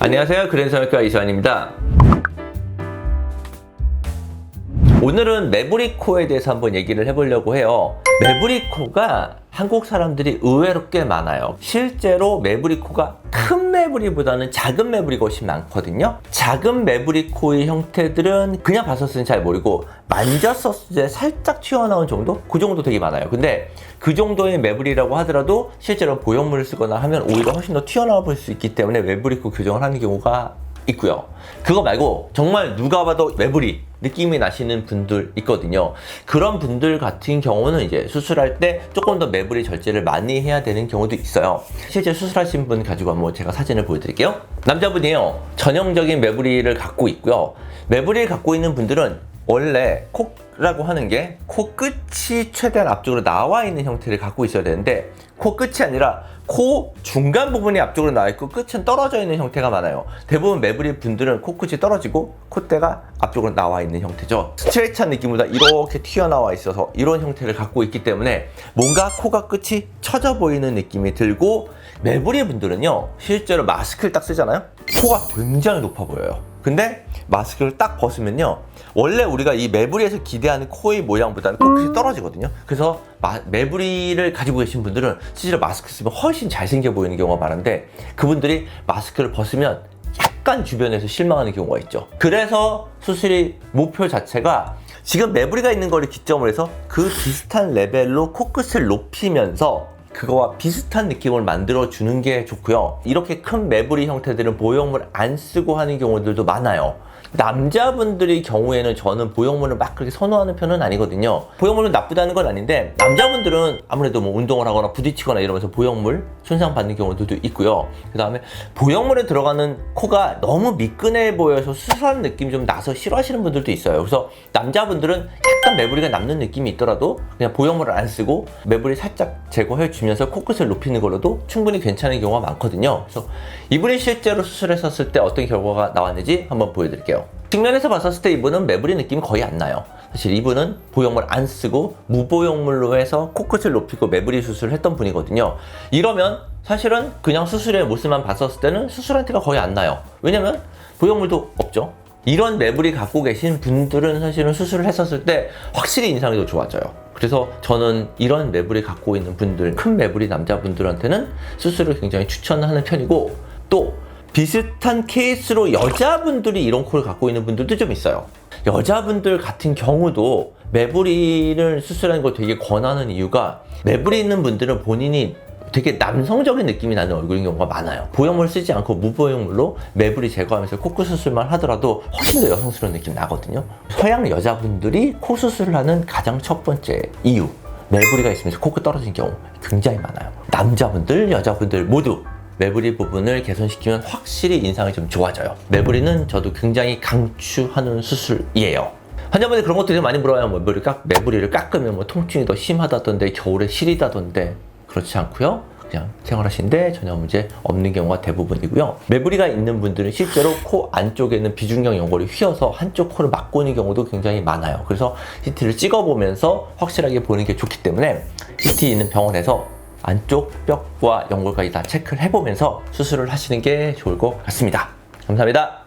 안녕하세요. 그랜성형외과 이수환입니다. 오늘은 매부리코에 대해서 한번 얘기를 해보려고 해요. 매부리코가 한국 사람들이 의외로 꽤 많아요. 실제로 매부리코가 큰 매부리보다는 작은 매부리가 훨씬 많거든요. 작은 매부리코의 형태들은 그냥 봤었을 때는 잘 모르고 만졌었을 때 살짝 튀어나온 정도? 그 정도 되게 많아요. 근데 그 정도의 매부리라고 하더라도 실제로 보형물을 쓰거나 하면 오히려 훨씬 더 튀어나올 수 있기 때문에 매부리코 교정을 하는 경우가 있고요. 그거 말고 정말 누가 봐도 매부리 느낌이 나시는 분들 있거든요. 그런 분들 같은 경우는 이제 수술할 때 조금 더 매부리 절제를 많이 해야 되는 경우도 있어요. 실제 수술하신 분 가지고 한번 제가 사진을 보여드릴게요. 남자분이에요. 전형적인 매부리를 갖고 있고요. 매부리를 갖고 있는 분들은 원래 코라고 하는 게 코끝이 최대한 앞쪽으로 나와 있는 형태를 갖고 있어야 되는데 코끝이 아니라 코 중간 부분이 앞쪽으로 나와 있고 끝은 떨어져 있는 형태가 많아요. 대부분 매부리 분들은 코끝이 떨어지고 콧대가 앞쪽으로 나와 있는 형태죠. 스트레이트한 느낌보다 이렇게 튀어나와 있어서 이런 형태를 갖고 있기 때문에 뭔가 코가 끝이 처져 보이는 느낌이 들고, 매부리 분들은요 실제로 마스크를 딱 쓰잖아요. 코가 굉장히 높아 보여요. 근데 마스크를 딱 벗으면요 원래 우리가 이 매부리에서 기대하는 코의 모양보다는 코끝이 떨어지거든요. 그래서 매부리를 가지고 계신 분들은 실제로 마스크 쓰면 훨씬 잘생겨 보이는 경우가 많은데, 그분들이 마스크를 벗으면 약간 주변에서 실망하는 경우가 있죠. 그래서 수술의 목표 자체가 지금 매부리가 있는 거를 기점으로 해서 그 비슷한 레벨로 코끝을 높이면서 그거와 비슷한 느낌을 만들어 주는 게 좋고요. 이렇게 큰 매부리 형태들은 보형물 안 쓰고 하는 경우들도 많아요. 남자분들의 경우에는 저는 보형물을 막 그렇게 선호하는 편은 아니거든요. 보형물은 나쁘다는 건 아닌데 남자분들은 아무래도 뭐 운동을 하거나 부딪히거나 이러면서 보형물 손상받는 경우들도 있고요. 그 다음에 보형물에 들어가는 코가 너무 미끈해 보여서 수술하는 느낌이 좀 나서 싫어하시는 분들도 있어요. 그래서 남자분들은 약간 매부리가 남는 느낌이 있더라도 그냥 보형물을 안 쓰고 매부리 살짝 제거해 주면서 코끝을 높이는 걸로도 충분히 괜찮은 경우가 많거든요. 그래서 이분이 실제로 수술했었을 때 어떤 결과가 나왔는지 한번 보여드릴게요. 측면에서 봤었을 때 이분은 매부리 느낌이 거의 안 나요. 사실 이분은 보형물 안 쓰고 무보형물로 해서 코끝을 높이고 매부리 수술을 했던 분이거든요. 이러면 사실은 그냥 수술의 모습만 봤었을 때는 수술한 티가 거의 안 나요. 왜냐면 보형물도 없죠. 이런 매부리 갖고 계신 분들은 사실은 수술을 했었을 때 확실히 인상이 더 좋아져요. 그래서 저는 이런 매부리 갖고 있는 분들, 큰 매부리 남자분들한테는 수술을 굉장히 추천하는 편이고, 또 비슷한 케이스로 여자분들이 이런 코를 갖고 있는 분들도 좀 있어요. 여자분들 같은 경우도 매부리를 수술하는 걸 되게 권하는 이유가, 매부리 있는 분들은 본인이 되게 남성적인 느낌이 나는 얼굴인 경우가 많아요. 보형물 쓰지 않고 무보형물로 매부리 제거하면서 코끝 수술만 하더라도 훨씬 더 여성스러운 느낌 나거든요. 서양 여자분들이 코 수술을 하는 가장 첫 번째 이유, 매부리가 있으면서 코끝 떨어지는 경우 굉장히 많아요. 남자분들, 여자분들 모두 매부리 부분을 개선시키면 확실히 인상이 좀 좋아져요. 매부리는 저도 굉장히 강추하는 수술이에요. 환자분들 그런 것들이 많이 물어요. 매부리를 깎으면 뭐 통증이 더 심하다던데, 겨울에 시리다던데. 그렇지 않고요. 그냥 생활하시는데 전혀 문제 없는 경우가 대부분이고요. 매부리가 있는 분들은 실제로 코 안쪽에 있는 비중경 연골이 휘어서 한쪽 코를 막고 있는 경우도 굉장히 많아요. 그래서 CT를 찍어보면서 확실하게 보는 게 좋기 때문에 CT 있는 병원에서 안쪽 뼈와 연골까지 다 체크를 해보면서 수술을 하시는 게 좋을 것 같습니다. 감사합니다.